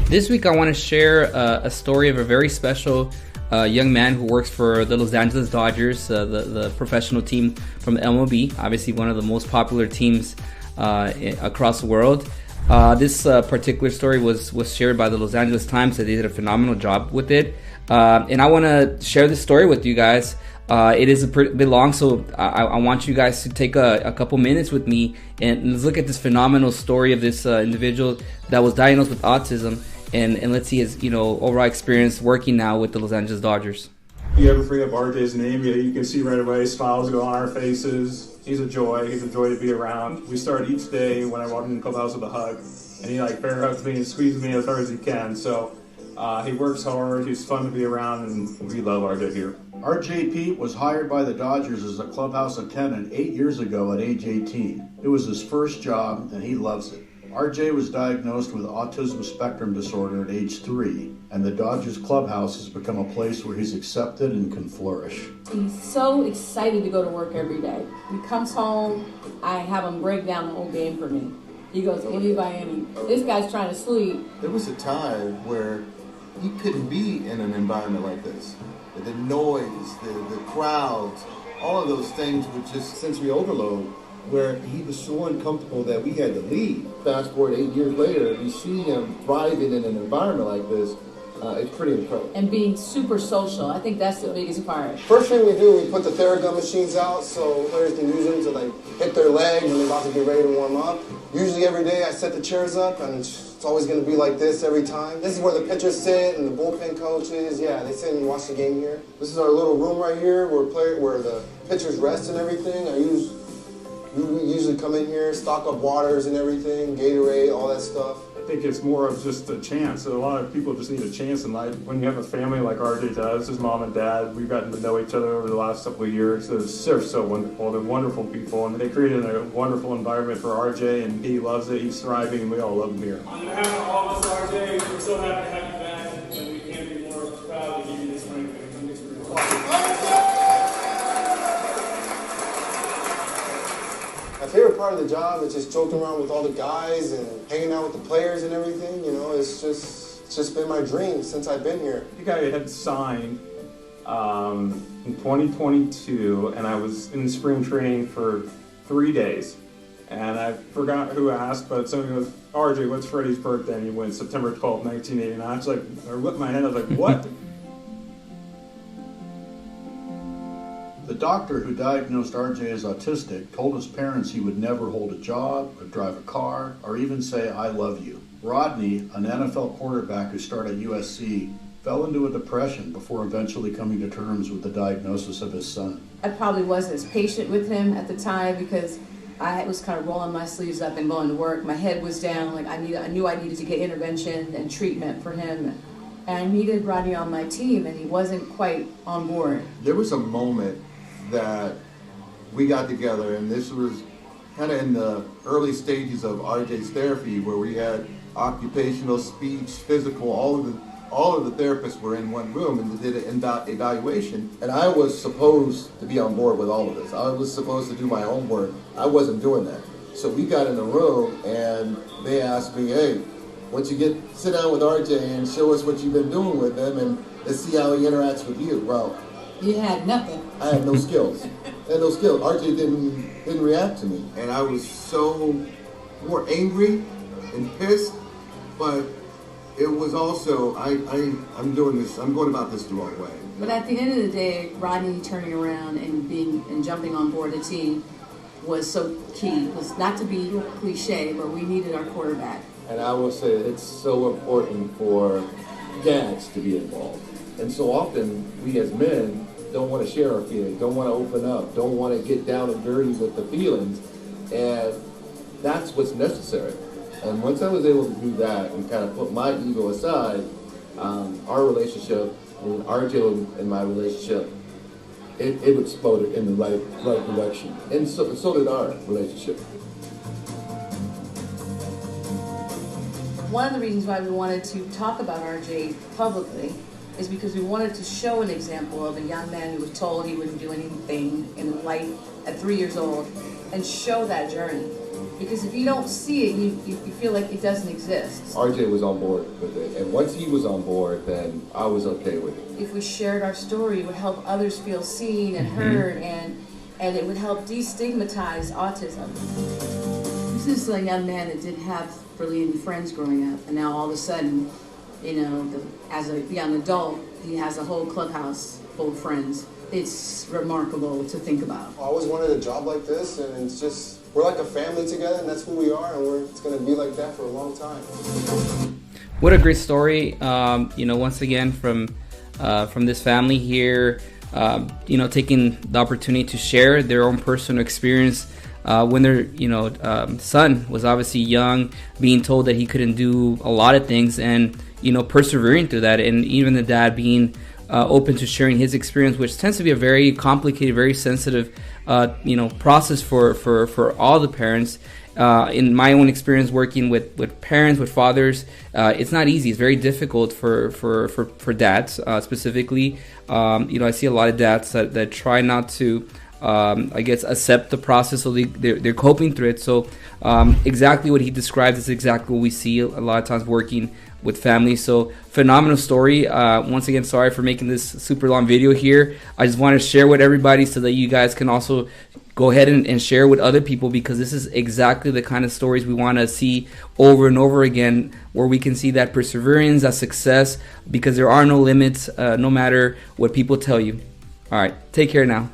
This week I want to share a story of a very special young man who works for the Los Angeles Dodgers, the professional team from the MLB, obviously one of the most popular teams across the world. This particular story was shared by the Los Angeles Times, that they did a phenomenal job with it. And I want to share this story with you guys. It is a bit long, so I want you guys to take a couple minutes with me and let's look at this phenomenal story of this individual that was diagnosed with autism, and let's see his overall experience working now with the Los Angeles Dodgers. You ever bring up RJ's name, you can see right away smiles go on our faces. He's a joy. He's a joy to be around. We start each day when I walk in the clubhouse with a hug, and he bear hugs me and squeezes me as hard as he can. So he works hard. He's fun to be around, and we love RJ here. RJP was hired by the Dodgers as a clubhouse attendant 8 years ago at age 18. It was his first job, and he loves it. RJ was diagnosed with autism spectrum disorder at age 3, and the Dodgers clubhouse has become a place where he's accepted and can flourish. He's so excited to go to work every day. He comes home, I have him break down the whole game for me. He goes, "What are you buying?" This guy's trying to sleep. There was a time where he couldn't be in an environment like this. The noise, the crowds, all of those things were just sensory overload, where he was so uncomfortable that we had to leave. Fast forward 8 years later, you see him thriving in an environment like this, it's pretty incredible. And being super social, I think that's the biggest part. First thing we do, we put the Theragun machines out so players can use them to hit their legs when they're about to get ready to warm up. Usually every day I set the chairs up, and it's always going to be like this every time. This is where the pitchers sit and the bullpen coaches, they sit and watch the game here. This is our little room right here where the pitchers rest and everything. We usually come in here, stock up waters and everything, Gatorade, all that stuff. I think it's more of just a chance. So a lot of people just need a chance in life. When you have a family like RJ does, his mom and dad, we've gotten to know each other over the last couple of years. They're so wonderful. They're wonderful people, and they created a wonderful environment for RJ, and he loves it. He's thriving, and we all love him here. On behalf of all of us, RJ, we're so happy to have you back, and we can't be more proud to give you this ring. My favorite part of the job is just joking around with all the guys and hanging out with the players and everything. It's just been my dream since I've been here. The guy had signed in 2022, and I was in spring training for 3 days. And I forgot who asked, but somebody goes, "RJ, what's Freddie's birthday?" And he went September 12th, 1989. I was I whipped my head, I was like, what? The doctor who diagnosed RJ as autistic told his parents he would never hold a job, or drive a car, or even say, "I love you." Rodney, an NFL quarterback who started at USC, fell into a depression before eventually coming to terms with the diagnosis of his son. I probably wasn't as patient with him at the time because I was kind of rolling my sleeves up and going to work. My head was down. I knew I needed to get intervention and treatment for him. And I needed Rodney on my team, and he wasn't quite on board. There was a moment that we got together, and this was kind of in the early stages of RJ's therapy, where we had occupational, speech, physical, all of the therapists were in one room and did an evaluation. And I was supposed to be on board with all of this. I was supposed to do my own work. I wasn't doing that. So we got in the room and they asked me, "Hey, once you sit down with RJ and show us what you've been doing with him, and let's see how he interacts with you." Well, you had nothing. I had no skills. RJ didn't react to me, and I was so more angry and pissed. But it was also I'm doing this. I'm going about this the wrong way. But at the end of the day, Rodney turning around and jumping on board the team was so key. It was not to be cliche, but we needed our quarterback. And I will say it's so important for dads to be involved. And so often we as men don't want to share our feelings, don't want to open up, don't want to get down and dirty with the feelings. And that's what's necessary. And once I was able to do that and kind of put my ego aside, our relationship, RJ and my relationship, it exploded in the right direction. And so did our relationship. One of the reasons why we wanted to talk about RJ publicly is because we wanted to show an example of a young man who was told he wouldn't do anything in life at 3 years old, and show that journey. Because if you don't see it, you feel like it doesn't exist. RJ was on board with it, and once he was on board, then I was okay with it. If we shared our story, it would help others feel seen and heard, and it would help destigmatize autism. This is a young man that didn't have really any friends growing up, and now all of a sudden, you know, as a young adult, he has a whole clubhouse full of friends. It's remarkable to think about. I always wanted a job like this, and it's just, we're like a family together, and that's who we are, and it's going to be like that for a long time. What a great story, you know, once again from this family here, you know, taking the opportunity to share their own personal experience when their, you know, son was obviously young, being told that he couldn't do a lot of things, and, you know, persevering through that, and even the dad being open to sharing his experience, which tends to be a very complicated, very sensitive, you know, process for all the parents. In my own experience working with parents, with fathers, it's not easy. It's very difficult for dads specifically. You know, I see a lot of dads that try not to, I guess, accept the process, so they're coping through it. So exactly what he describes is exactly what we see a lot of times working with families. So phenomenal story. Once again, sorry for making this super long video here. I just want to share with everybody so that you guys can also go ahead and share with other people, because this is exactly the kind of stories we want to see over and over again, where we can see that perseverance, that success, because there are no limits, no matter what people tell you. All right, take care now.